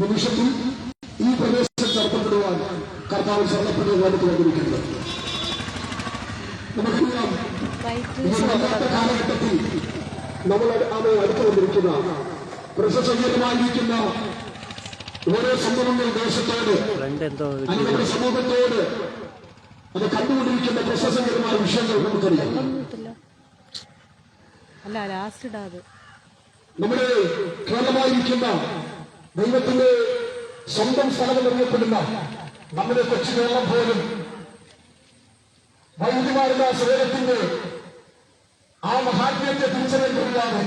നിമിഷത്തിൽ ഈ പ്രദേശം ചേർക്കപ്പെടുവാൻ കർത്താവ് ശരണപ്പെട്ട ലോകത്ത് വന്നിരിക്കുന്നത്. നമുക്കറിയാം, കാലഘട്ടത്തിൽ നമ്മൾ അടുത്തു വന്നിരിക്കുന്ന പ്രശസ്തമായിരിക്കുന്ന ഓരോ സംഭവങ്ങൾ ദേശത്തോട് നമ്മുടെ സമൂഹത്തോട് അത് കണ്ടുകൊണ്ടിരിക്കുന്ന പ്രശസ്തമായ വിഷയങ്ങൾ നമുക്കറിയാം. നമ്മുടെ കേരളമായിരിക്കുന്ന ദൈവത്തിന്റെ സ്വന്തം സ്ഥലമെന്നറിയപ്പെടുന്ന നമ്മുടെ കൊച്ചു കേരളം പോലും വൈദ്യമാരുന്ന സേവനത്തിന്റെ ആ മഹാത്മ്യത്തെ തിരിച്ചറിയപ്പെടാതെ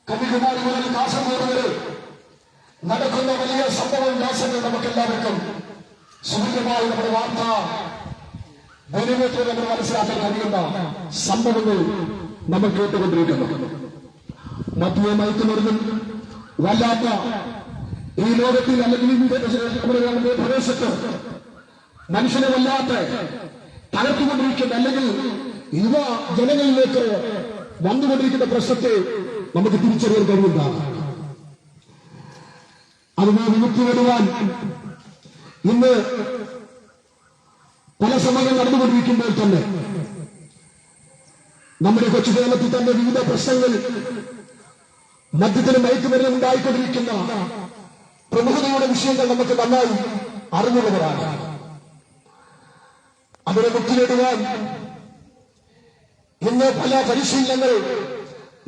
കന്യാകുമാരി മുതൽ കാസർഗോഡ് വരെ നടക്കുന്ന വലിയ സംഭവ വിലാസങ്ങൾ നമുക്കെല്ലാവർക്കും സുദീർഘമായ നമ്മുടെ വാർത്ത ദൈവത്തോടെ നമ്മൾ മനസ്സിലാക്കാൻ കഴിയുന്ന സംഭവങ്ങൾ നമ്മൾ കേട്ടുകൊണ്ടിരിക്കുന്നു. മദ്യ മയക്കുമരുന്നും വല്ലാത്ത ഈ ലോകത്തിൽ അല്ലെങ്കിൽ നമ്മുടെ പ്രദേശത്ത് മനുഷ്യനെ വല്ലാത്ത തകർത്തുകൊണ്ടിരിക്കുന്ന അല്ലെങ്കിൽ യുവ ജനങ്ങളിലേക്ക് വന്നുകൊണ്ടിരിക്കുന്ന പ്രശ്നത്തെ നമുക്ക് തിരിച്ചറിയാൻ കഴിയുന്നതാണ്. അതിനെ വിമുക്തി നേടുവാൻ ഇന്ന് പല ശ്രമങ്ങൾ നടന്നുകൊണ്ടിരിക്കുമ്പോൾ തന്നെ നമ്മുടെ കൊച്ചു കേരളത്തിൽ തന്നെ വിവിധ പ്രശ്നങ്ങൾ മദ്യത്തിന് മയക്കുമരുന്ന് ഉണ്ടായിക്കൊണ്ടിരിക്കുന്ന പ്രമുഖതയുടെ വിഷയങ്ങൾ നമുക്ക് നന്നായി അറിഞ്ഞുള്ളവരാണ്. അതിനെ മുക്തി നേടുവാൻ ഇന്ന് പല പരിശീലനങ്ങൾ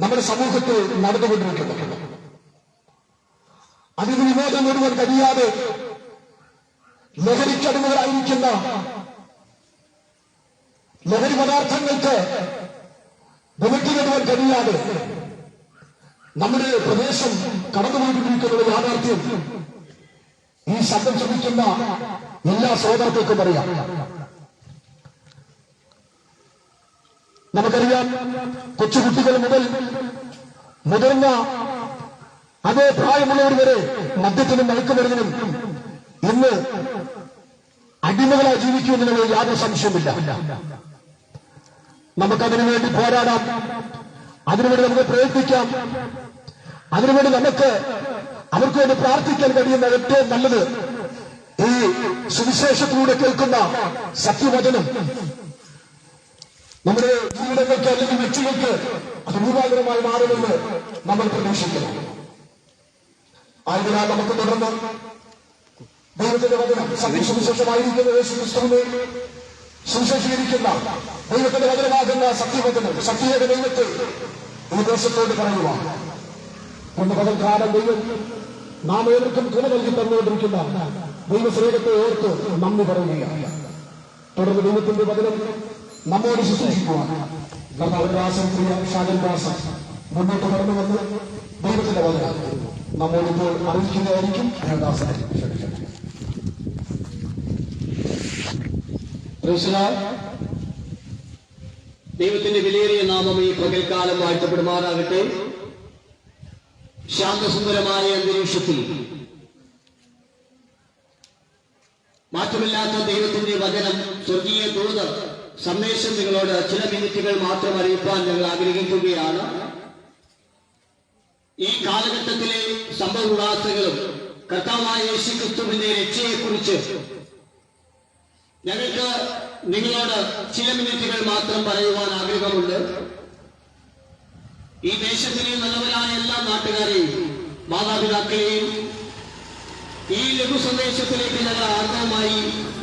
നമ്മുടെ സമൂഹത്തിൽ നടന്നുകൊണ്ടിരിക്കുന്നുണ്ട്. അതിന് വിനോദം നേടുവാൻ കഴിയാതെ ലഹരിക്കടിമകളായിരിക്കുന്ന ലഹരി പദാർത്ഥങ്ങൾക്ക് വിമുക്തി നേടുവാൻ കഴിയാതെ നമ്മുടെ പ്രദേശം കടന്നുപോയിക്കൊണ്ടിരിക്കുന്ന യാഥാർത്ഥ്യം ഈ ശബ്ദം ശ്രമിക്കുന്ന എല്ലാ സഹോദരങ്ങൾക്കും അറിയാം. നമുക്കറിയാം, കൊച്ചുകുട്ടികൾ മുതൽ മുതിർന്ന അതേ പ്രായമുള്ളവർ വരെ മദ്യത്തിനും മയക്കുമരുന്നിനും ഇന്ന് അടിമകളായി ജീവിക്കുമെന്നുള്ള യാതൊരു സംശയമില്ല. നമുക്കതിനു വേണ്ടി പോരാടാം, അതിനുവേണ്ടി നമുക്ക് പ്രയത്നിക്കാം, അതിനുവേണ്ടി നമുക്ക് അവർക്ക് വേണ്ടി പ്രാർത്ഥിക്കാൻ കഴിയുന്ന ഏറ്റവും നല്ലത് ഈ സുവിശേഷത്തിലൂടെ കേൾക്കുന്ന സത്യവചനം നമ്മുടെ ജീവിതങ്ങൾക്ക് അല്ലെങ്കിൽ വ്യക്തികൾക്ക് അത് രൂപാന്തരമായി മാറുമെന്ന് നമ്മൾ പ്രതീക്ഷിക്കുന്നു. ആയതിനാൽ നമുക്ക് തുടർന്ന് ദൈവത്തിന്റെ വചനം സത്യസുവിശേഷമായിരിക്കുന്ന യേശുക്രിസ്തുവിനെ സുവിശേഷീകരിക്കുന്ന ദൈവത്തിന്റെ വചനമാകുന്ന സത്യവചനം സത്യയുടെ ദൈവത്തെ ഈ ദേശത്തോട് പറയുക. ഒന്ന് പകൽക്കാലം ദൈവം നാം ഏവർക്കും തുണ നൽകി തന്നുകൊണ്ടിരിക്കുന്ന ദൈവസ്നേഹത്തെ ഓർത്ത് നന്ദി പറയുകയാണ്. തുടർന്ന് ദൈവത്തിന്റെ വചനം നമ്മോട് ശുശ്രൂഷിക്കുവാൻ പ്രിയ ഷാജൻദാസ് മുന്നോട്ട് കടന്നു വന്ന് ദൈവത്തിന്റെ വചനം നമ്മോടിപ്പോൾ അറിയിക്കുന്നതായിരിക്കും. ദൈവത്തിന്റെ വിലയേറിയ നാമം ഈ പകൽക്കാലം വാഴ്ത്തപ്പെടുമാറാകട്ടെ. ശാന്തസുന്ദരമായ അന്തരീക്ഷത്തിൽ മാറ്റമില്ലാത്ത ദൈവത്തിന്റെ വചനം സ്വർഗീയ ദൂത് സന്ദേശം നിങ്ങളോട് ചില മിനിറ്റുകൾ മാത്രം അറിയിക്കാൻ ഞങ്ങൾ ആഗ്രഹിക്കുകയാണ്. ഈ കാലഘട്ടത്തിലെ സംഭവവികാസങ്ങളും കർത്താവായ യേശുക്രിസ്തുവിന്റെ രക്ഷയെക്കുറിച്ച് ഞങ്ങൾക്ക് നിങ്ങളോട് ചില മിനിറ്റുകൾ മാത്രം പറയുവാൻ ആഗ്രഹമുണ്ട്. ഈ ദേശത്തിലെ നല്ലവരായ എല്ലാ നാട്ടുകാരെയും മാതാപിതാക്കളെയും ഈ ലഘു സന്ദേശത്തിലേക്ക് ഞങ്ങൾ ആർദ്രമായി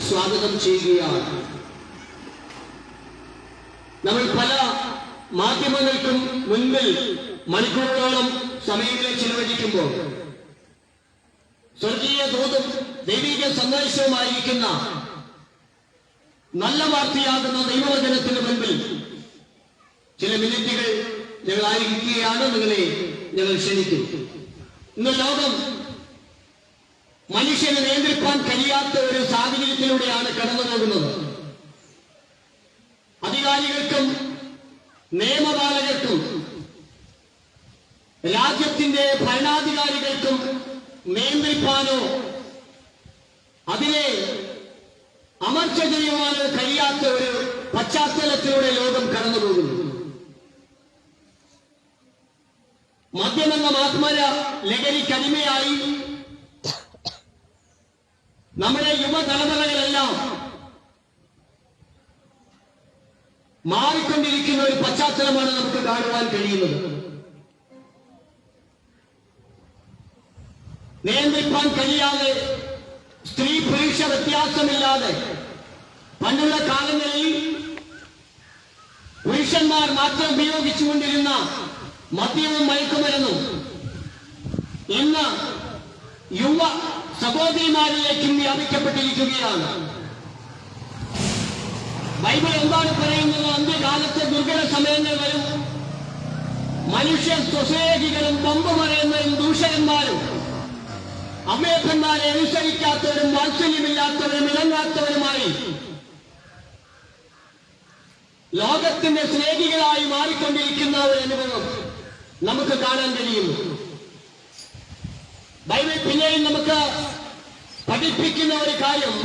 സ്വാഗതം ചെയ്യുകയാണ്. നമ്മൾ പല മാധ്യമങ്ങൾക്കും മുൻപിൽ മണിക്കൂറുകളോളം സമയങ്ങളെ ചിലവഴിക്കുമ്പോൾ സ്വർഗീയ ദൂതും ദൈവിക സന്ദേശവുമായിരിക്കുന്ന നല്ല വാർത്തയാകുന്ന ദൈവവചനത്തിന് മുൻപിൽ ചില മിനിറ്റുകൾ ഞങ്ങൾ ആയിരിക്കുകയാണ്. നിങ്ങളെ ഞങ്ങൾ ക്ഷണിക്കും. ഇന്ന് ലോകം മനുഷ്യനെ നിയന്ത്രിക്കാൻ കഴിയാത്ത ഒരു സാഹചര്യത്തിലൂടെയാണ് കടന്നു പോകുന്നത്. അധികാരികൾക്കും നിയമപാലകർക്കും രാജ്യത്തിന്റെ ഭരണാധികാരികൾക്കും നിയന്ത്രിക്കാനോ അതിനെ അമർച്ച ചെയ്യുവാനോ കഴിയാത്ത ഒരു പശ്ചാത്തലത്തിലൂടെ ലോകം കടന്നുപോകുന്നു. മദ്യമെന്ന മാത്മര ലഹരിക്കടിമയായി നമ്മുടെ യുവതലമുറകളെല്ലാം മാറിക്കൊണ്ടിരിക്കുന്ന ഒരു പശ്ചാത്തലമാണ് നമുക്ക് കാണുവാൻ കഴിയുന്നത്. നിയന്ത്രിക്കാൻ കഴിയാതെ, സ്ത്രീ പുരുഷ വ്യത്യാസമില്ലാതെ പണ്ടുള്ള കാലങ്ങളിൽ പുരുഷന്മാർ മാത്രം ഉപയോഗിച്ചുകൊണ്ടിരുന്ന മദ്യവും മയക്കുമരുന്നും ഇന്ന് യുവ സഹോദരിമാരിലേക്കും വ്യാപിക്കപ്പെട്ടിരിക്കുകയാണ്. ബൈബിൾ എന്താണ് പറയുന്നത്? അന്ത്യകാലത്തെ ദുർഘട സമയങ്ങൾ വരും. മനുഷ്യർ സ്വസേഹികളും പമ്പ് പറയുന്നവരും ദൂഷകന്മാരും അമ്മയപ്പന്മാരെ അനുസരിക്കാത്തവരും വാത്സല്യമില്ലാത്തവരും ഇണങ്ങാത്തവരുമായി ലോകത്തിന്റെ സ്നേഹികളായി മാറിക്കൊണ്ടിരിക്കുന്ന ഒരു അനുഭവം നമുക്ക് കാണാൻ കഴിയുന്നു. ബൈബിൾ പിന്നെയും നമുക്ക് പഠിപ്പിക്കുന്ന ഒരു കാര്യം,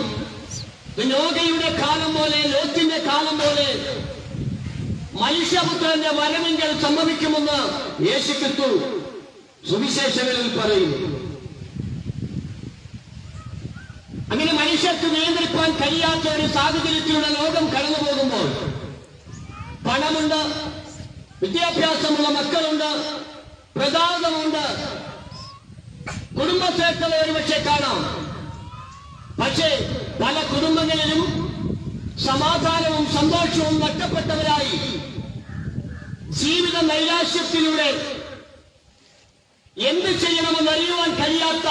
നോഹയുടെ കാലം പോലെ, ലോത്തിന്റെ കാലം പോലെ മനുഷ്യപുത്രന്റെ വരമെങ്കിൽ സംഭവിക്കുമെന്ന് യേശുക്രിസ്തു സുവിശേഷങ്ങളിൽ പറയുന്നു. അങ്ങനെ മനുഷ്യർക്ക് നിയന്ത്രിക്കാൻ കഴിയാത്ത ഒരു സാഹചര്യത്തിലൂടെ ലോകം കടന്നു പോകുമ്പോൾ പണമുണ്ട്, വിദ്യാഭ്യാസമുള്ള മക്കളുണ്ട്, പ്രതാപമുണ്ട്, കുടുംബശ്രേഷ്ഠത ഒരുപക്ഷെ കാണാം. പക്ഷേ പല കുടുംബങ്ങളിലും സമാധാനവും സന്തോഷവും നഷ്ടപ്പെട്ടവരായി ജീവിത നൈരാശ്യത്തിലൂടെ എന്ത് ചെയ്യണമെന്ന് അറിയുവാൻ കഴിയാത്ത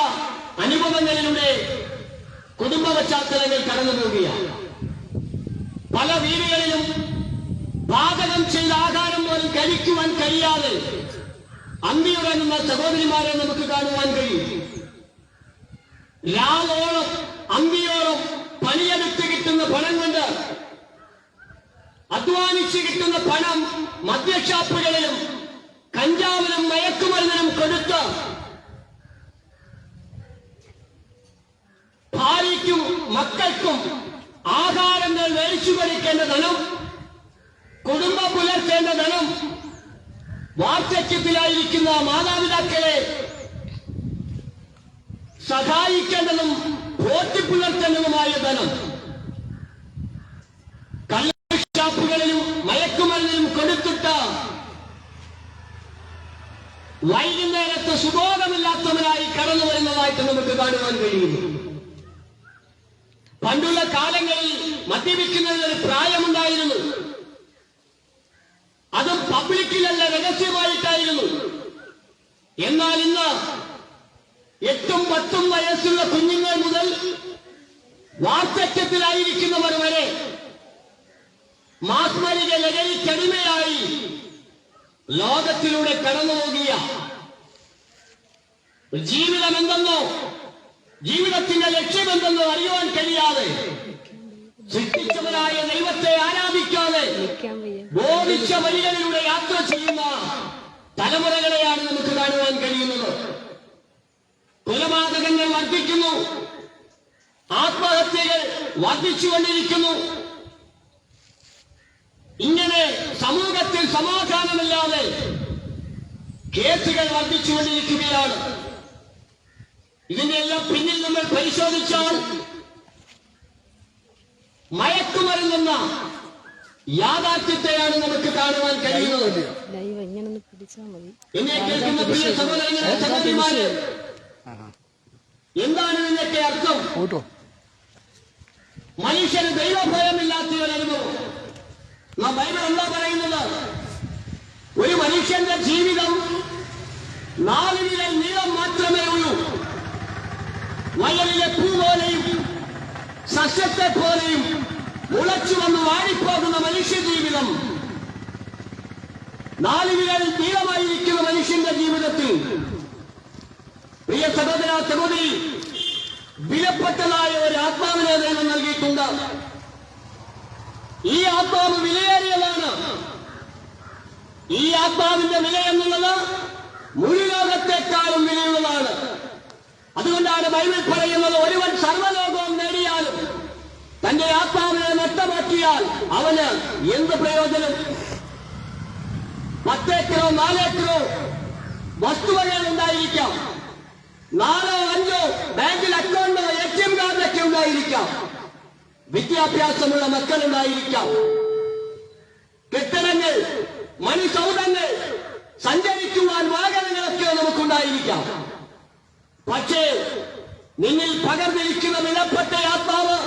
അനുഭവങ്ങളിലൂടെ കുടുംബ പശ്ചാത്തലങ്ങൾ കടന്നു പോവുകയാണ്. പല വീടുകളിലും പാചകം ചെയ്ത ആഹാരം പോലും കഴിക്കുവാൻ കഴിയാതെ അന്തിയുറങ്ങുന്ന സഹോദരിമാരെ നമുക്ക് കാണുവാൻ കഴിയും. രാവോളം അന്തിയോളം പണിയെടുത്ത് കിട്ടുന്ന പണം കൊണ്ട്, അധ്വാനിച്ച് കിട്ടുന്ന പണം മദ്യഷാപ്പുകളിലും കഞ്ചാവിനും മയക്കുമരുന്നിനും കൊടുത്ത് ഭാര്യയ്ക്കും മക്കൾക്കും ആഹാരങ്ങൾ മേടിച്ചു കൊടുക്കേണ്ട ധനം, കുടുംബം പുലർത്തേണ്ട ധനം, വാർദ്ധക്യത്തിലായിരിക്കുന്ന മാതാപിതാക്കളെ സഹായിക്കേണ്ടതും പോറ്റിപ്പുലർത്തേണ്ടതുമായ ധനം കള്ളുഷാപ്പുകളിലും മയക്കുമരുന്നിലും കൊടുത്തിട്ട് വൈകുന്നേരത്ത് സുബോധമില്ലാത്തവരായി കടന്നു വരുന്നതായിട്ട് നമുക്ക് കാണുവാൻ കഴിയുന്നു. പണ്ടുള്ള കാലങ്ങളിൽ മദ്യപിക്കുന്നതിന് ഒരു പ്രായമുണ്ടായിരുന്നു. അതും പബ്ലിക്കിലല്ല, രഹസ്യമായിട്ടായിരുന്നു. എന്നാൽ ഇന്ന് 8ഉം 10ഉം വയസ്സുള്ള കുഞ്ഞുങ്ങൾ മുതൽ വാർദ്ധക്യത്തിലായിരിക്കുന്നവർ വരെ മാസ്മരിക ലഹരിക്കടിമയായി ലോകത്തിലൂടെ കടന്നു പോകുക. ജീവിതം എന്തെന്നോ ജീവിതത്തിന്റെ ലക്ഷ്യമെന്തെന്നോ അറിയുവാൻ കഴിയാതെ, സൃഷ്ടിച്ചവനായ ദൈവത്തെ ആരാധിക്കാതെ ബോധിച്ച വഴികളിലൂടെ യാത്ര ചെയ്യുന്ന തലമുറകളെയാണ് നമുക്ക് കാണുവാൻ കഴിയുന്നത്. കൊലപാതകങ്ങൾ വർദ്ധിക്കുന്നു, ആത്മഹത്യകൾ വർദ്ധിച്ചുകൊണ്ടിരിക്കുന്നു. ഇങ്ങനെ സമൂഹത്തിൽ സമാധാനമില്ലാതെ കേസുകൾ വർദ്ധിച്ചുകൊണ്ടിരിക്കുകയാണ്. ഇതിനെല്ലാം പിന്നിൽ നമ്മൾ പരിശോധിച്ചാൽ മയക്കുമരുന്നെന്ന യാഥാർത്ഥ്യത്തെയാണ് നമുക്ക് കാണുവാൻ കഴിയുന്നത്. എന്നെ കേൾക്കുന്ന പ്രിയ സഹോദരങ്ങളെ, സഹോദരിമാരെ, എന്താണ് ഇതിനൊക്കെ അർത്ഥം? മനുഷ്യന് ദൈവഭയമില്ലാത്ത ഒരു അനുഭവം. നാം ബൈബിൾ എന്താ പറയുന്നത്? ഒരു മനുഷ്യന്റെ ജീവിതം 4 വിരൽ നീളം മാത്രമേ ഉള്ളൂ. വയലിലെ പൂ പോലെയും സസ്യത്തെ പോലെയും മുളച്ചു വന്ന് വാടിപ്പോകുന്ന മനുഷ്യ ജീവിതം, 4 വിരൽ നീളമായിരിക്കുന്ന മനുഷ്യന്റെ ജീവിതത്തിൽ പ്രിയ സഹോദര സഹോദരി, വിലപ്പെട്ടതായ ഒരു ആത്മാവിനെ ദൈവം നൽകിയിട്ടുണ്ട്. ഈ ആത്മാവ് വിലയേറിയതാണ്. ഈ ആത്മാവിന്റെ വില എന്നുള്ളത് മുഴുലോകത്തെക്കാളും വിലയുള്ളതാണ്. അതുകൊണ്ടാണ് ബൈബിൾ പറയുന്നത്, ഒരുവൻ സർവ്വലോകവും നേടിയാലും തന്റെ ആത്മാവിനെ നഷ്ടമാക്കിയാൽ അവന് എന്ത് പ്രയോജനം? 10 ഏക്കറോ 4 ഏക്കറോ വസ്തുവകൾ ഉണ്ടായിരിക്കാം, 4 5 ബാങ്കിൽ അക്കൗണ്ടോ ATM കാർഡൊക്കെ ഉണ്ടായിരിക്കാം, വിദ്യാഭ്യാസമുള്ള മക്കളുണ്ടായിരിക്കാം, കെട്ടിടങ്ങൾ, മനുസൗധങ്ങൾ, സഞ്ചരിക്കുവാൻ വാഹനങ്ങളൊക്കെ നമുക്കുണ്ടായിരിക്കാം. പക്ഷേ നിന്നിൽ പകർന്നിരിക്കുന്ന വിലപ്പെട്ട ആത്മാവ്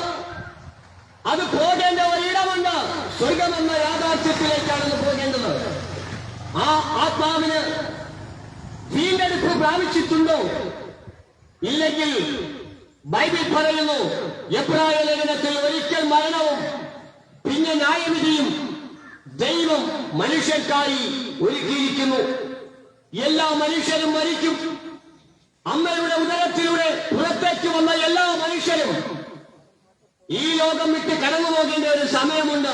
അത് പോകേണ്ട ഒരിടമുണ്ട്. സ്വർഗമെന്ന യാഥാർത്ഥ്യത്തിലേക്കാണ് അത് പോകേണ്ടത്. ആ ആത്മാവിന് വീണ്ടെടുപ്പ് പ്രാപിച്ചിട്ടുണ്ടോ? ഇല്ലെങ്കിൽ ബൈബിൾ പറയുന്നു, എബ്രായ ലേഖനത്തിൽ ഒരിക്കൽ മരണവും പിന്നെ ന്യായവിധിയും ദൈവം മനുഷ്യർക്കായി ഒരുക്കിയിരിക്കുന്നു. എല്ലാ മനുഷ്യരും മരിക്കും. അമ്മയുടെ ഉദരത്തിലൂടെ പുറത്തേക്ക് വന്ന എല്ലാ മനുഷ്യരും ഈ ലോകം വിട്ട് കടന്നു പോകേണ്ട ഒരു സമയമുണ്ട്.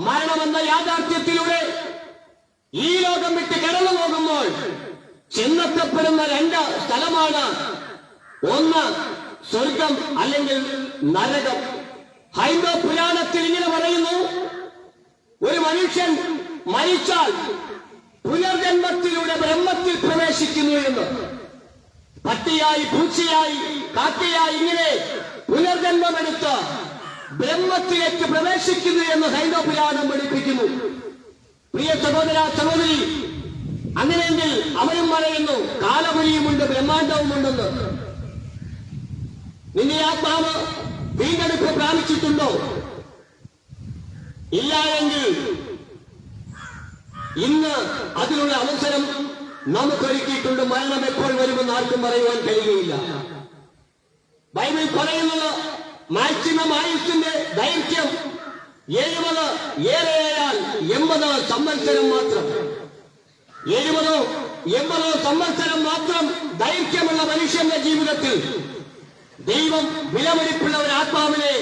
മരണമെന്ന യാഥാർത്ഥ്യത്തിലൂടെ ഈ ലോകം വിട്ട് കടന്നു പോകുമ്പോൾ ചെന്നെത്തപ്പെടുന്ന 2 സ്ഥലമാണ്. ഒന്ന് സ്വർഗം, അല്ലെങ്കിൽ നരകം. ഹൈന്ദവ പുരാണത്തിൽ ഇങ്ങനെ പറയുന്നു, ഒരു മനുഷ്യൻ മരിച്ചാൽ പുനർജന്മത്തിലൂടെ ബ്രഹ്മത്തിൽ പ്രവേശിക്കുന്നു എന്ന്. പട്ടിയായി, പൂച്ചയായി, കാക്കയായി ഇങ്ങനെ പുനർജന്മമെടുത്ത് ബ്രഹ്മത്തിലേക്ക് പ്രവേശിക്കുന്നു എന്ന് ഹൈന്ദവ പുരാണം പഠിപ്പിക്കുന്നു. പ്രിയ സഹോദര സഹോദരി, അങ്ങനെയെങ്കിൽ അവരും പറയുന്നു കാലപുരിയുമുണ്ട്, ബ്രഹ്മാണ്ടവുമുണ്ടെന്ന്. നിന്റെ ആത്മാവ് വീണ്ടെടുപ്പ് പ്രാപിച്ചിട്ടുണ്ടോ? ഇല്ല എങ്കിൽ ഇന്ന് അതിനുള്ള അവസരം നമുക്കൊരുക്കിയിട്ടുണ്ട്. മരണം എപ്പോൾ വരുമെന്ന് ആർക്കും പറയുവാൻ കഴിയുകയില്ല. ബൈബിൾ പറയുന്നത് മാക്സിമം ആയുസ്സിന്റെ ദൈർഘ്യം 70, ഏറെയായാൽ 80 സംവത്സരം മാത്രം. 70 80 സംവത്സരം മാത്രം ദൈർഘ്യമുള്ള മനുഷ്യന്റെ ജീവിതത്തിൽ ദൈവം വിലമതിപ്പുള്ള ഒരു ആത്മാവിനെ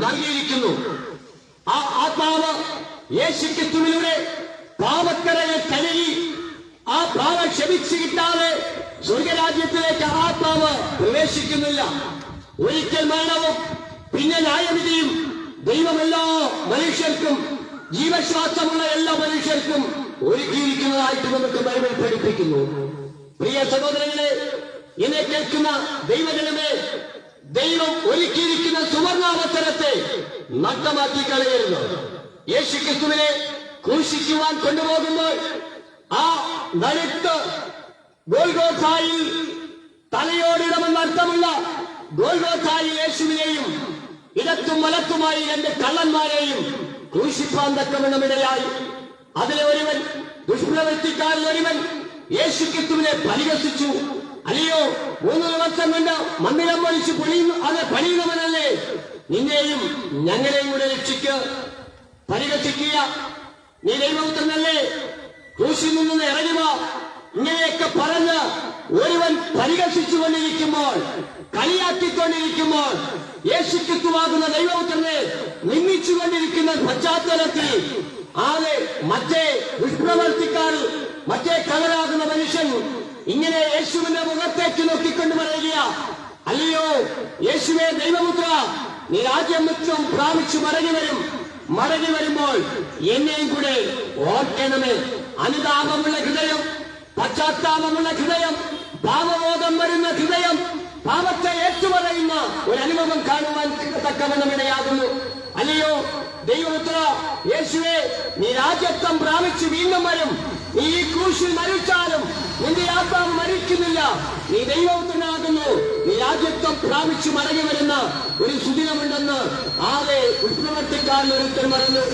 നൽകിയിരിക്കുന്നു. ആ ആത്മാവ് യേശുക്രിസ്തുവിലൂടെ പാപക്കരയെ കഴുകി ആ പാപം ക്ഷമിച്ചു കിട്ടാതെ സ്വർഗരാജ്യത്തിലേക്ക് ആത്മാവ് പ്രവേശിക്കുന്നില്ല. ഒരിക്കൽ മരണവും പിന്നെ ന്യായവിധിയും ദൈവം എല്ലാ മനുഷ്യർക്കും, ജീവശ്വാസമുള്ള എല്ലാ മനുഷ്യർക്കും ഒരുക്കിയിരിക്കുന്നതായിട്ട് നമുക്ക് ബൈബിൾ പഠിപ്പിക്കുന്നു. പ്രിയ സഹോദരങ്ങളെ, എന്നെ കേൾക്കുന്ന ദൈവജനമേ, ദൈവം ഒരുക്കിയിരിക്കുന്ന സുവർണാവസരത്തെ നഷ്ടമാക്കി കളയരുത്. യേശുക്രിസ്തുവിനെ ക്രൂശിക്കുവാൻ കൊണ്ടുപോകുമ്പോൾ ആ നടുക്ക് ഗോൽഗോഥായിൽ തലയോടിടമെന്ന് അർത്ഥമുള്ള ഗോൽഗോഥായിൽ യേശുവിനെയും ഇടത്തും വലത്തുമായി 2 കള്ളന്മാരെയും ക്രൂശിപ്പാൻ തക്കവണ്ണമിടയായി. അതിലെ ഒരുവൻ, ദുഷ്പ്രവൃത്തിക്കാരിൽ ഒരുവൻ യേശുക്രിസ്തുവിനെ പരിഹസിച്ചു. അല്ലയോ, 3 ദിവസം കൊണ്ട് മന്ദിരം പൊളിച്ച് പണിയുന്നവനല്ലേ, നിന്നെയും ഞങ്ങളെയും കൂടെ രക്ഷിക്ക്. പരിഹസിക്കുക, നീ ദൈവപുത്രനല്ലേ, ക്രൂശിൽ നിന്ന് ഇറങ്ങുക, ഇങ്ങനെയൊക്കെ പറഞ്ഞ് ഒരുവൻ പരിഹസിച്ചുകൊണ്ടിരിക്കുമ്പോൾ, കളിയാക്കിക്കൊണ്ടിരിക്കുമ്പോൾ, യേശുക്രിസ്തുവാകുന്ന ദൈവപുത്രനെ നിന്ദിച്ചുകൊണ്ടിരിക്കുന്ന പശ്ചാത്തലത്തിൽ മറ്റേ ദുഷ്പ്രവർത്തിക്കാർ, മറ്റേ കള്ളനാകുന്ന മനുഷ്യൻ ഇങ്ങനെ യേശുവിന്റെ മുഖത്തേക്ക് നോക്കിക്കൊണ്ട് പറയുക, അല്ലയോ യേശുവേ ദൈവപുത്ര, നീ രാജ്യം മിത്രം പ്രാപിച്ചു മടങ്ങി വരുമ്പോൾ എന്നെയും കൂടെ ഓർക്കണമേ. അനുതാപമുള്ള ഹൃദയം, പശ്ചാത്താപമുള്ള ഹൃദയം, പാപബോധം വരുന്ന ഹൃദയം, പാപത്തെ ഏറ്റുപറയുന്ന ഒരനുഭവം കാണുവാൻ തക്കവണ്ണമിടയാകുന്നു. അല്ലയോ ദൈവപുത്ര യേശുവേ, നീ രാജ്യത്വം പ്രാപിച്ചു വീണ്ടും വരും. നീ ഈ ക്രൂശിൽ മരിച്ചാലും നിന്റെ ആത്മാവ് മരിക്കുന്നില്ല. നീ ദൈവപുത്രനാകുന്നു. നീ രാജ്യത്വം പ്രാപിച്ചു മടങ്ങി വരുന്ന ഒരു സുദിനമുണ്ടെന്ന് ഉൾപ്രവർത്തിക്കാരൻ ഒരുത്തൻ പറഞ്ഞു.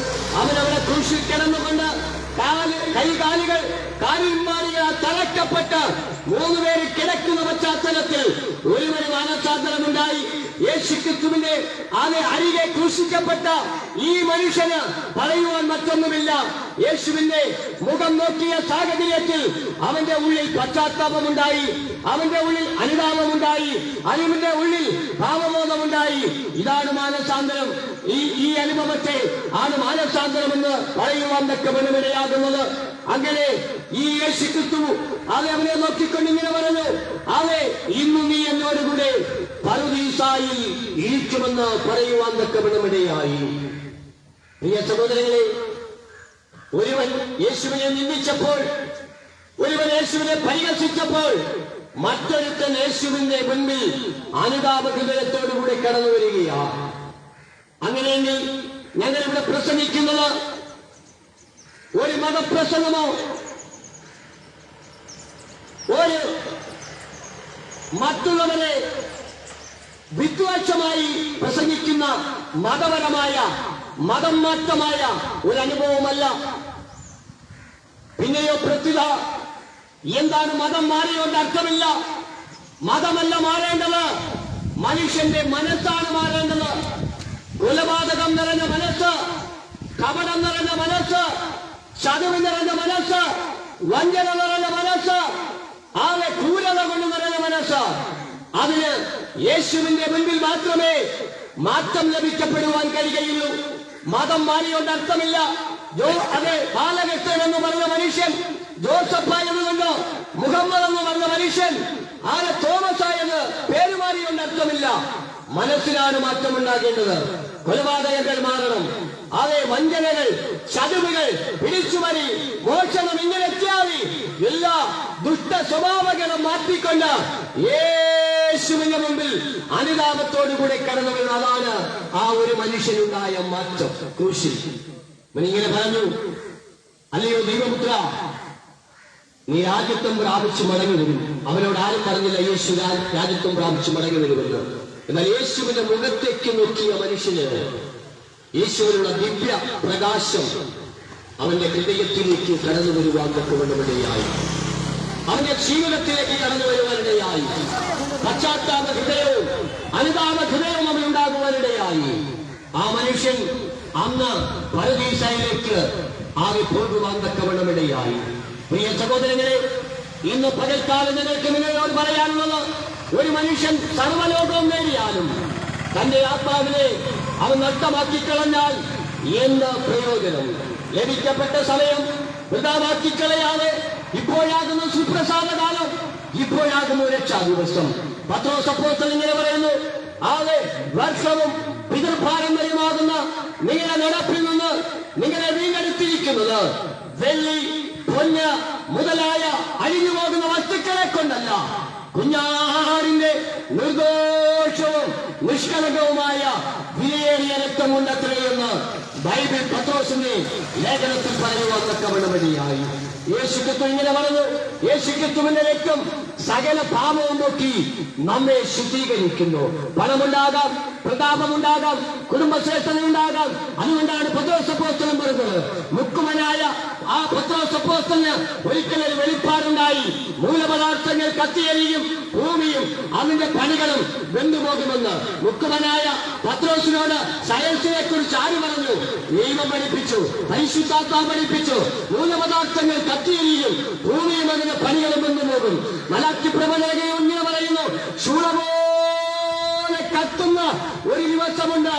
അവനവിടെ ക്രൂശിൽ കിടന്നുകൊണ്ട് കൈകാലുകൾ കാലിന്മാരികൾ തളയ്ക്കപ്പെട്ട് 3 പേര് കിടക്കുന്ന പശ്ചാത്തലത്തിൽ ഒരുവന് മാനസാന്തരമുണ്ടായി. യേശുക്രിസ്തുവിന്റെ അരികെ ക്രൂശിക്കപ്പെട്ട ഈ മനുഷ്യന് പറയുവാൻ മറ്റൊന്നുമില്ല. യേശുവിന്റെ മുഖം നോക്കിയ സാഹചര്യത്തിൽ അവന്റെ ഉള്ളിൽ പശ്ചാത്താപമുണ്ടായി, അവന്റെ ഉള്ളിൽ അനുതാപമുണ്ടായി, അവന്റെ ഉള്ളിൽ ഭാവബോധമുണ്ടായി. ഇതാണ് മാനസാന്തരം. ഈ അനുഭവത്തെ ആണ് മാനസാന്തരമെന്ന് പറയുവാൻ തക്കവണ്ണമിടയാകുന്നത്. അങ്ങനെ ഈ യേശുക്രിസ്തു അവനെ നോക്കിക്കൊണ്ടിങ്ങനെ പറഞ്ഞു, ഇന്നു നീ എന്നോടുകൂടെ പറുദീസായിൽ ഇരിക്കുമെന്ന് പറയുവാൻ തക്കവണ്ണമിടയായി. പ്രിയ സഹോദരങ്ങളെ, ഒരുവൻ യേശുവിനെ നിന്ദിച്ചപ്പോൾ ഒരുവൻ യേശുവിനെ പരിഹസിച്ചപ്പോൾ മറ്റൊരുത്തൻ യേശുവിന്റെ മുൻപിൽ അനുതാപ ഹൃദയത്തോടുകൂടി കടന്നു വരികയാണ്. അങ്ങനെയെങ്കിൽ ഞങ്ങൾ ഇവിടെ പ്രസംഗിക്കുന്നത് ഒരു മതപ്രസംഗമോ ഒരു മറ്റുള്ളവരെ വിദ്വേഷമായി പ്രസംഗിക്കുന്ന മതപരമായ മതം മാറ്റമായ ഒരു അനുഭവമല്ല. പിന്നെയോ പ്രത്യുത എന്താണ് മതം മാറിയോണ്ട് അർത്ഥമില്ല. മതമല്ല മാറേണ്ടത്, മനുഷ്യന്റെ മനസ്സാണ് മാറേണ്ടത്. കൊലപാതകം നിറഞ്ഞ മനസ്സ്, കപടം നിറഞ്ഞ മനസ്സ്, ചതിവ് നിറഞ്ഞ മനസ്സ്, വഞ്ചന നിറഞ്ഞ മനസ്സ്, ആകെ ക്രൂരത കൊണ്ട് നിറഞ്ഞ മനസ്സ്, അതിന് യേശുവിന്റെ മുൻപിൽ മാത്രമേ മാറ്റം ലഭിക്കപ്പെടുവാൻ കഴിയുകയുള്ളൂ. മതം മാറിയോണ്ട് അർത്ഥമില്ല. അതെ, ബാലകൃഷ്ണൻ എന്ന് പറഞ്ഞ മനുഷ്യൻ ജോസഫായതുകൊണ്ടോ മുഹമ്മദ് എന്ന് പറഞ്ഞ മനുഷ്യൻ ആരെ തോമസ് ആയത് പേരുമാറിയോണ്ട് അർത്ഥമില്ല. മനസ്സിലാണ് മാറ്റമുണ്ടാകേണ്ടത്. കൊലപാതകങ്ങൾ മാറണം. അതെ, വഞ്ചനകൾ, ചതിവുകൾ, പിടിച്ചുമറി, മോഷണം, ഇങ്ങനെ ഇത്യാദി എല്ലാ ദുഷ്ട സ്വഭാവങ്ങളും മാറ്റിക്കൊണ്ട് യേശുവിന്റെ മുമ്പിൽ അനുതാപത്തോടുകൂടെ കടന്നു വരുന്ന അതാണ് ആ ഒരു മനുഷ്യനുണ്ടായ മാറ്റം. ക്രൂശിൽ ഇങ്ങനെ പറഞ്ഞു, അല്ലയോ ദൈവപുത്ര, നീ രാജ്യത്വം പ്രാപിച്ചു മടങ്ങി വരും. അവനോട് ആരും പറഞ്ഞില്ല യേശു രാജ്യത്വം പ്രാപിച്ചു മടങ്ങി വരുമല്ലോ. എന്നാൽ യേശുവിന്റെ മുഖത്തേക്ക് നോക്കിയ മനുഷ്യന് ഈശോയിലുള്ള ദിവ്യ പ്രകാശം അവന്റെ ഹൃദയത്തിലേക്ക് കടന്നു വരുവാൻ തക്കവണ്ണമിടയായി. അവന്റെ ജീവിതത്തിലേക്ക് കടന്നു വരുവാനിടയായി. പശ്ചാത്താപ ഹൃദയവും അനുതാപ ഹൃദയവും അവനുണ്ടാകുവാനിടയായി. ആ മനുഷ്യൻ അന്ന് പരദീസയിലേക്ക് ആകെ പോകുവാൻ തക്കവണ്ണമിടയായി. പ്രിയ സഹോദരങ്ങളെ, ഇന്ന് പകൽക്കാലം ഞങ്ങൾക്ക് നിങ്ങളോട് പറയാനുള്ളത്, ഒരു മനുഷ്യൻ സർവ്വലോകവും നേടിയാലും തന്റെ ആത്മാവിനെ അവൻ നഷ്ടമാക്കിക്കളഞ്ഞാൽ എന്ത് പ്രയോജനം? ലഭിക്കപ്പെട്ട സമയം വൃഥാമാക്കിക്കളയാതെ ഇപ്പോഴാകുന്ന സുപ്രസാദ കാലം, ഇപ്പോഴാകുന്ന രക്ഷാ ദിവസം. പത്രോസ് അപ്പോസ്തലൻ ഇങ്ങനെ പറയുന്നു, ആകെ വർഷവും പിതൃപാരമ്പര്യമാകുന്ന നിങ്ങളുടെ നടപ്പിൽ നിന്ന് നിങ്ങളെ വീണ്ടെടുത്തിരിക്കുന്നത് വെള്ളി, പൊന്ന് മുതലായ അഴിഞ്ഞു പോകുന്ന വസ്തുക്കളെ കൊണ്ടല്ല, കുഞ്ഞാടിന്റെ നിർദോഷവും നിഷ്കളങ്കവുമായ വിലയേറിയ രക്തം കൊണ്ടത്രയെന്ന് ബൈബിൾ പത്രോസിന്റെ ലേഖനത്തിൽ പറയുവാൻ തക്കവണ്ണമതിയായി. യേശുക്രിസ്തു ഇങ്ങനെ പറഞ്ഞു, യേശുക്രിസ്തുവിന്റെ രക്തം സകല പാപവും നോക്കി നമ്മെ ശുദ്ധീകരിക്കുന്നു. പണമുണ്ടാകാം, പ്രതാപമുണ്ടാകാം, കുടുംബശ്രേഷ്ഠതയുണ്ടാകാം. അതുകൊണ്ടാണ് പത്രോസ് അപ്പോസ്തലൻ പറഞ്ഞത്, മുക്കുമനായ ആ പത്രോസ് അപ്പോസ്തലന് ഒരിക്കലൊരു വെളിപ്പാടുണ്ടായി. മൂലപദാർത്ഥങ്ങൾ കത്തിയെരിയും, ഭൂമിയും അതിന്റെ പണികളും വെന്തുപോകുമെന്ന്. മുക്കുമനായ പത്രോസിനോട് സയൻസിനെ കുറിച്ച് ആര് പറഞ്ഞു? ദൈവം പഠിപ്പിച്ചു, പരിശുദ്ധാത്മാവ് പഠിപ്പിച്ചു. മൂലപദാർത്ഥങ്ങൾ കത്തിയെരിയും, ഭൂമിയും അതിന്റെ പണികളും വെന്തുപോകും. മലാക്കി പ്രവചകൻ ഇങ്ങനെ പറയുന്നു, ശൂളപോലെ കത്തുന്ന ഒരു ദിവസമുണ്ട്.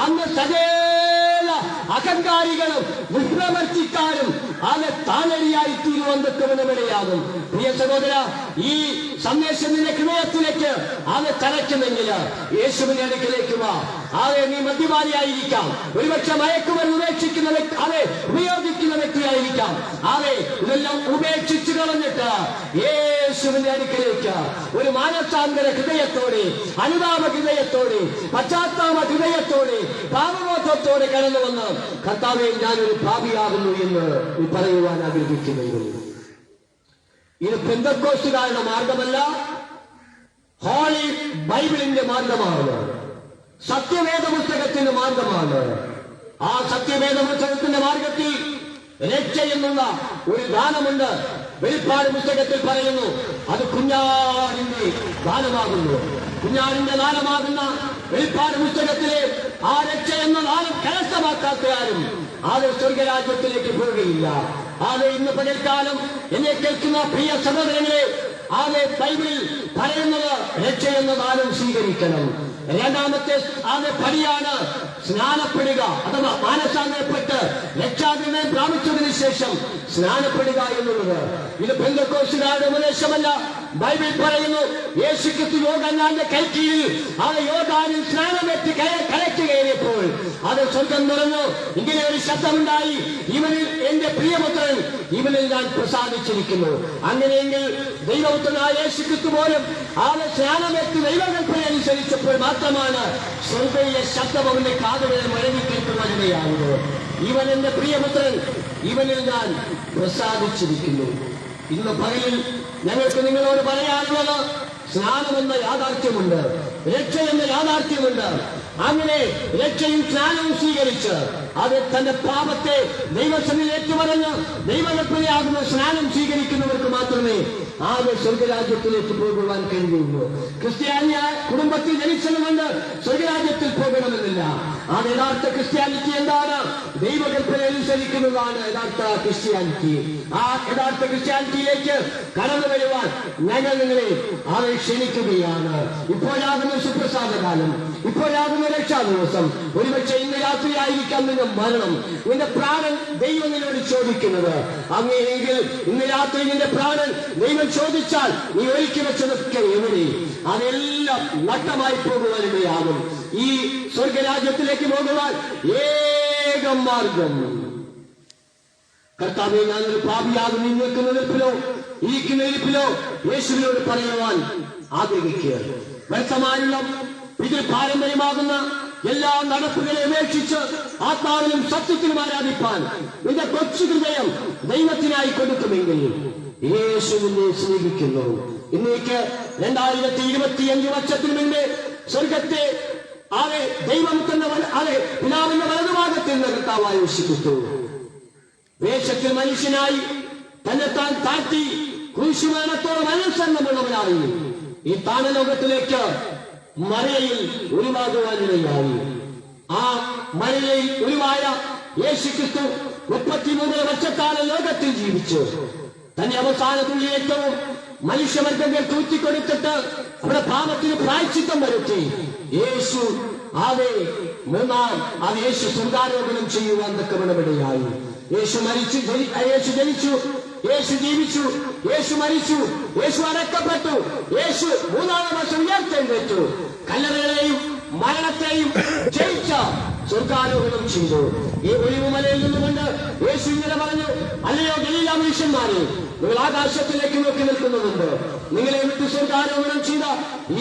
അന്ന് സകല അഹങ്കാരികളും വിഭ്രമർത്തിക്കാരും അത് താനടിയായി തീരുവന്നവനിടയാകും. പ്രിയ സഹോദര, ഈ സന്ദേശം നിന്റെ ഹൃദയത്തിലേക്ക് അത് തലയ്ക്കുന്നെങ്കിൽ യേശുവിന്റെ അടുക്കിലേക്ക് വാ. അതെ, നീ മദ്യപാനിയായിരിക്കാം, ഒരുപക്ഷെ മയക്കുമരുന്ന് ഉപേക്ഷിക്കുന്ന വ്യക്തി, അതെ ഉപയോഗിക്കുന്ന വ്യക്തിയായിരിക്കാം. അതെ, ഇതെല്ലാം ഉപേക്ഷിച്ചു കളഞ്ഞിട്ട് യേശുവിന്റെ അടുക്കിലേക്ക് ഒരു മാനസാന്തര ഹൃദയത്തോടെ, അനുതാപ ഹൃദയത്തോടെ, പശ്ചാത്താപ ഹൃദയത്തോടെ, പാപബോധത്തോടെ കടന്നു വന്ന്, കർത്താവേ, ഞാനൊരു പാപിയാകുന്നു എന്ന് പറയുവാൻ ആഗ്രഹിക്കുകയുള്ളൂ. ഇത് പെന്തക്കോസ്തുകാരുടെ മാർഗമല്ല, ഹോളി ബൈബിളിന്റെ മാർഗമാണ്, സത്യവേദ പുസ്തകത്തിന്റെ മാർഗമാണ്. ആ സത്യവേദ പുസ്തകത്തിന്റെ മാർഗത്തിൽ രക്ഷ എന്നുള്ള ഒരു ദാനമുണ്ട്. വെളിപ്പാട് പുസ്തകത്തിൽ പറയുന്നു, അത് കുഞ്ഞാടിന്റെ ദാനമാകുന്നു. കുഞ്ഞാടിന്റെ ദാനമാകുന്ന വെളിപ്പാട് പുസ്തകത്തിലെ ആ രക്ഷ എന്ന ദാനം കരസ്ഥമാക്കാത്തയാരും അത് സ്വർഗരാജ്യത്തിലേക്ക് പോവുകയില്ല. അത് ഇന്ന് പകൽക്കാലം എന്നെ കേൾക്കുന്ന പ്രിയ സഹോദരങ്ങളെ, ആകെ ബൈബിളിൽ പറയുന്നത് രക്ഷ എന്ന ദാനം സ്വീകരിക്കണം. രണ്ടാമത്തെ ആകെ പടിയാണ് സ്നാനപ്പെടുക, അഥവാ മാനസാന്തരപ്പെട്ട് രക്ഷാനിർണയം പ്രാപിച്ചതിന് ശേഷം സ്നാനപ്പെടുക എന്നുള്ളത്. ഇത് പെന്തക്കോസ്തുകാരുടെ ഉപദേശമല്ല, ബൈബിൾ പറയുന്നു, യേശുക്രിസ്തു യോഹന്നാന്റെ കൈക്കീഴിൽ ആ യോർദാനിൽ സ്നാനമേറ്റ് കലയ്ക്ക് കയറിയപ്പോൾ അത് സ്വർഗം തുറന്നു. ഇങ്ങനെ ഒരു ശബ്ദമുണ്ടായി, ഇവനിൽ എന്റെ പ്രിയപുത്രൻ, ഇവനിൽ ഞാൻ പ്രസാദിച്ചിരിക്കുന്നു. അങ്ങനെയെങ്കിൽ ദൈവപുത്രനായ യേശുക്രിസ്തു പോലും ആ സ്നാനമേറ്റ് ദൈവകൽപ്പന അനുസരിച്ചപ്പോൾ മാത്രമാണ് സ്വർഗീയ ശബ്ദം അവന്റെ കാതുകളിൽ മുഴങ്ങിക്കേൾക്കുവാനിടയാകുന്നത്. ഇവൻ എന്റെ പ്രിയപുത്രൻ, ഇവനിൽ ഞാൻ പ്രസാദിച്ചിരിക്കുന്നു. ഇന്ന് പകലിൽ ഞങ്ങൾക്ക് നിങ്ങളോട് പറയാനുള്ളത്, സ്നാനമെന്ന യാഥാർത്ഥ്യമുണ്ട്, രക്ഷയെന്ന യാഥാർത്ഥ്യമുണ്ട്. അങ്ങനെ രക്ഷയും സ്നാനവും സ്വീകരിച്ച് അത് തന്റെ പാപത്തെ ദൈവസന്നിധിയിൽ ഏറ്റുപറഞ്ഞ് ദൈവകൽപ്പനയാകുന്ന സ്നാനം സ്വീകരിക്കുന്നവർക്ക് മാത്രമേ ആകെ സ്വർഗരാജ്യത്തിലേക്ക് പോകുവാൻ കഴിയുള്ളൂ. ക്രിസ്ത്യാനിയ കുടുംബത്തിൽ ജനിച്ചതുകൊണ്ട് സ്വർഗരാജ്യത്തിൽ പോകണമെന്നില്ല. ആ യഥാർത്ഥ ക്രിസ്ത്യാനിറ്റി എന്താണ്? ദൈവകൽപ്പന അനുസരിക്കുന്നതാണ് യഥാർത്ഥ ക്രിസ്ത്യാനിറ്റി. ആ യഥാർത്ഥ ക്രിസ്ത്യാനിറ്റിയിലേക്ക് കടന്നു വരുവാൻ ഞങ്ങൾ നിങ്ങളെ ആകെ ക്ഷണിക്കുകയാണ്. ഇപ്പോഴാകുന്ന സുപ്രസാദകാലം, ഇപ്പോഴാകുന്ന രക്ഷാദിവസം. ഒരുപക്ഷെ ഇന്ന് രാത്രിയായിരിക്കാം നിന്റെ മരണം. നിന്റെ പ്രാണൻ ദൈവം നിന്നോട് ചോദിക്കുന്നത്. അങ്ങനെയെങ്കിൽ ഇന്ന് രാത്രി നിന്റെ പ്രാണൻ ദൈവം ചോദിച്ചാൽ നീ ഒരുക്കി വെച്ചതൊക്കെ എവിടെ? അതെല്ലാം നഷ്ടമായി പോകുവാനിടയാകും. ഈ സ്വർഗരാജ്യത്തിലേക്ക് പോകുവാൻ ഏക മാർഗം, കർത്താവേ, ഞാനൊരു പാപിയാകും, നീ നിൽക്കുന്ന നിൽപ്പിലോ ഇരിക്കുന്ന ഇരിപ്പിലോ യേശുവിനോട് പറയുവാൻ ആഗ്രഹിക്കുക. വ്യക്തമായുള്ള ഇതിൽ പാരമ്പര്യമാകുന്ന എല്ലാ നടപ്പുകളെ ഉപേക്ഷിച്ച് ആത്മാവിനും സത്യത്തിനും ആരാധിപ്പാൻ നിന്റെ കൊച്ചു ഹൃദയം ദൈവത്തിനായി കൊടുക്കുമെങ്കിൽ യേശുവിനെ സ്നേഹിക്കുന്നു. ഇന്നേക്ക് 2025 വർഷത്തിന് മുമ്പേ സ്വർഗത്തെ ആകെ ദൈവത്തിന്റെ പിതാവിന്റെ വലതുഭാഗത്തിൽ നിന്ന് കർത്താവായി യേശുക്രിസ്തു വേഷത്തിൽ മനുഷ്യനായി തന്നെത്താൻ താഴ്ത്തി ക്രൂശുമരണത്തോട് അനുസരണമുള്ളവനായി ഈ താണലോകത്തിലേക്ക് മലയിൽ ഉരുവാകുവാനിടയായി. ആ മലയിൽ ഉരുവായ യേശുക്രിസ്തു 33 വർഷക്കാലം ലോകത്തിൽ ജീവിച്ചു. തന്റെ അവസാന തുള്ളിയേറ്റവും മനുഷ്യവർഗങ്ങൾ തൂറ്റിക്കൊടുത്തിട്ട് അവിടെ പാപത്തിന് പ്രായശ്ചിത്തം വരുത്തി യേശു യേശു സ്വർഗാരോപണം ചെയ്യുവാൻ തക്കവണമിടയായി. യേശു മരിച്ചു, യേശു ജനിച്ചു, യേശു ജീവിച്ചു, യേശു മരിച്ചു, യേശു അടക്കപ്പെട്ടു, യേശു 3-ാം വർഷം ഉയർത്തെഴുന്നേറ്റു. കല്ലറകളെയും മരണത്തെയും ജയിച്ച സ്വർഗാരോഹണം ചെയ്തു. ഈ ഒലിവുമലയിൽ നിന്നുകൊണ്ട് യേശു ഇങ്ങനെ പറഞ്ഞു, അല്ലയോ ഗലീല മനുഷ്യന്മാരെ, നിങ്ങൾ ആകാശത്തിലേക്ക് നോക്കി നിൽക്കുന്നുണ്ട്. നിങ്ങളെ വിട്ട് സ്വർഗാരോഹണം ചെയ്ത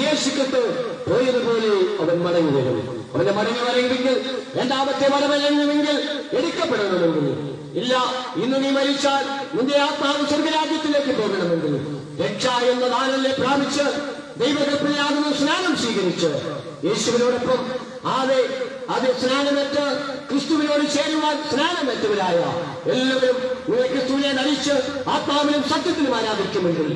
യേശുക്രിസ്തു പോയതുപോലെ അവൻ മടങ്ങി വരും. അവന്റെ മടങ്ങി വരണമെങ്കിൽ, രണ്ടാമത്തെ വരവരണമെങ്കിൽ, എടുക്കപ്പെടണമെങ്കിൽ ഇല്ല, ഇന്ന് നീ മരിച്ചാൽ നിന്റെ ആത്മാവ് സ്വർഗരാജ്യത്തിലേക്ക് പോകണമെങ്കിൽ രക്ഷ എന്ന ദാനല്ലേ പ്രാപിച്ച് ദൈവകൽപ്പനയാകുന്ന സ്നാനം സ്വീകരിച്ച് യേശുവിനോടൊപ്പം അത് സ്നാനമേറ്റ് ക്രിസ്തുവിനോട് ചേരുവാൻ സ്നാനമേറ്റവരായ എല്ലാവരും ക്രിസ്തുവിനെ നയിച്ച് ആത്മാവിനും സത്യത്തിനും ആരാധിക്കുമെങ്കിൽ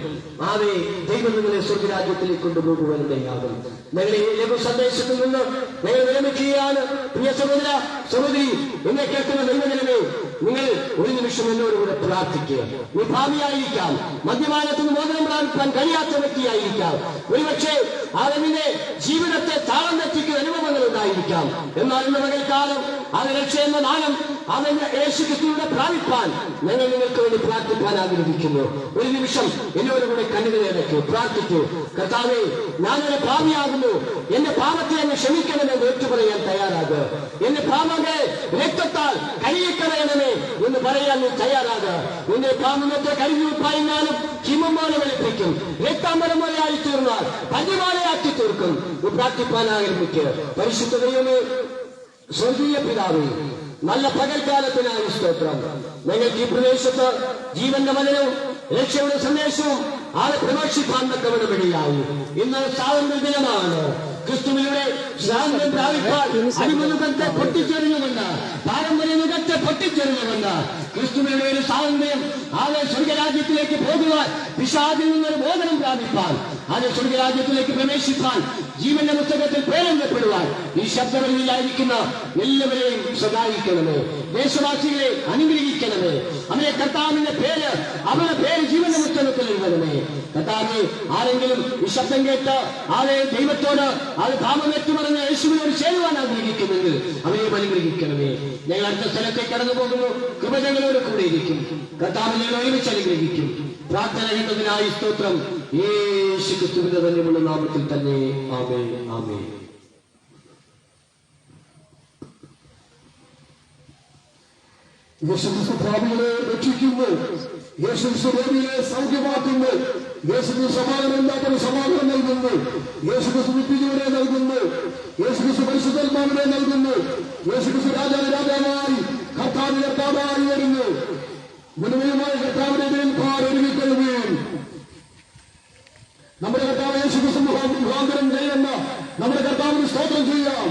ദൈവം നിങ്ങളെ സ്വർഗരാജ്യത്തിലേക്ക് കൊണ്ടുപോകുവാനിടയാകും. ഞങ്ങളെ ഈ ലഘു സന്ദേശത്തിൽ നിന്ന് ഞങ്ങൾ വിരമിക്കുകയാണ്. പ്രിയ സഹോദര സഹോദരി, എന്നെ കേൾക്കുന്ന ദൈവജനമേ, നിങ്ങൾ ഒരു നിമിഷം എന്നോടുകൂടെ പ്രാർത്ഥിക്കുക. നീ ഭാവിയായിരിക്കാം, മദ്യപാനത്തിന് മോചനം പ്രാപിക്കാൻ കഴിയാത്ത വ്യക്തിയായിരിക്കാം, ഒരുപക്ഷെ അവന്റെ ജീവിതത്തെ താളം തെറ്റിക്കുന്ന അനുഭവങ്ങൾ ഉണ്ടായിരിക്കാം. എന്നാൽ ഇന്ന് പകൽക്കാലം അത് രക്ഷ എന്ന ദാനം അവന്റെ യേശുക്രിസ്തുവിനെ പ്രാപിപ്പാൻ ഞങ്ങൾ നിങ്ങൾക്ക് വേണ്ടി പ്രാർത്ഥിപ്പാൻ ആഗ്രഹിക്കുന്നു. ഒരു നിമിഷം എന്നോടുകൂടെ കണ്ണുകളേക്ക് പ്രാർത്ഥിക്കൂ. കർത്താവേ, ഞാനൊരു പാപിയാകുന്നു, എന്റെ പാപത്തെ അങ്ങ് ക്ഷമിക്കണമെന്ന് ഏറ്റുപറയാൻ തയ്യാറാകുക. എന്റെ പാപങ്ങളെ രക്തത്താൽ കഴുകിക്കളയണമേ എന്ന് പറയാൻ നീ തയ്യാറാകുക. നിന്റെ പാപത്തെ കഴുകി ഉപ്പായാലും ഹിമമാല വെളുപ്പിക്കും, രക്താമ്പരം പോലെയായി തീർന്നാൽ പഞ്ഞമാലയാക്കി തീർക്കും. പ്രാർത്ഥിപ്പാൻ ആരംഭിക്കുക. പരിശുദ്ധ ദൈവമേ, സ്വർഗീയ പിതാവേ, നല്ല പകൽക്കാലത്തിനായി സ്തോത്രം. ഞങ്ങൾക്ക് ഈ പ്രദേശത്ത് ജീവന്റെ വചനവും രക്ഷയുടെ സന്ദേശവും പ്രവേശിപ്പാൻ തക്കവണമിടയായി. ഇന്ന് സ്വാതന്ത്ര്യ ദിനമാണ്. ക്രിസ്തുവിലൂടെ സ്വാതന്ത്ര്യം പ്രാപിപ്പാൻ അടിമനുഖത്തെ പൊട്ടിച്ചെറിഞ്ഞുകൊണ്ട്, പാരമ്പര്യമുഖത്തെ പൊട്ടിച്ചെറിഞ്ഞുകൊണ്ട് ക്രിസ്തുവിലൂടെ ഒരു സ്വാതന്ത്ര്യം സ്വർഗരാജ്യത്തിലേക്ക് പോകുവാൻ, പിശാചിൽ നിന്നൊരു മോചനം പ്രാപിപ്പാൻ, സ്വർഗരാജ്യത്തിലേക്ക് പ്രവേശിപ്പാൻ, ജീവന്റെ പുസ്തകത്തിൽ പേരെഴുതപ്പെടുവാൻ ഈ ശബ്ദവരിയിലായിരിക്കുന്ന എല്ലാവരെയും സഹായിക്കണമേ. ദേശവാസികളെ അനുഗ്രഹിക്കണമേ. അവരെ കർത്താവിന്റെ പേര് ജീവന്റെ പുസ്തകത്തിൽ എഴുതണമേ. കർത്താവേ, ആരെങ്കിലും ഈ ശബ്ദം കേട്ട് ദൈവത്തോട് പാപമേറ്റു പറഞ്ഞ യേശുവിനോട് ചേരുവാൻ ആഗ്രഹിക്കുമെങ്കിൽ അവരെ അനുഗ്രഹിക്കണമേ. ഞങ്ങൾ അടുത്ത സ്ഥലത്തേക്ക് കടന്നു പോകുന്നു. കൃപ ഞങ്ങളോട് കൂടെ ഇരിക്കും. കർത്താവിനെ ഒരുമിച്ച് അനുഗ്രഹിക്കും. പ്രാർത്ഥന എന്നതിനായി സ്തോത്രം. യേശു ക്രിസ്തുവിന്റെ ധന്യമുള്ള നാമത്തിൽ തന്നെ ആമേൻ ആമേൻ. യേശുക്രിസ്തു പാപികളെ രക്ഷിക്കുന്നു. യേശുക്രിസ്തു രോഗികളെ സൗഖ്യമാക്കുന്നു. യേശുക്രിസ്തു സമാധാനമില്ലാത്തവന് സമാധാനം നൽകുന്നു. യേശുക്രിസ്തു നിത്യജീവനെ നൽകുന്നു. യേശുക്രിസ്തു പരിശുദ്ധാത്മാവിനെ നൽകുന്നു. യേശുക്രിസ്തു രാജാവായി കർത്താവായി വരുന്നു. ഗുണമയമായ കർത്താവിനെ ഒരുങ്ങിക്കൊള്ളുകയും നമ്മുടെ കർത്താവ് യേശുക്രിസ്തു മുഖാന്തരം ചെയ്യുന്ന നമ്മുടെ കർത്താവിന് സ്തോത്രം ചെയ്യാം.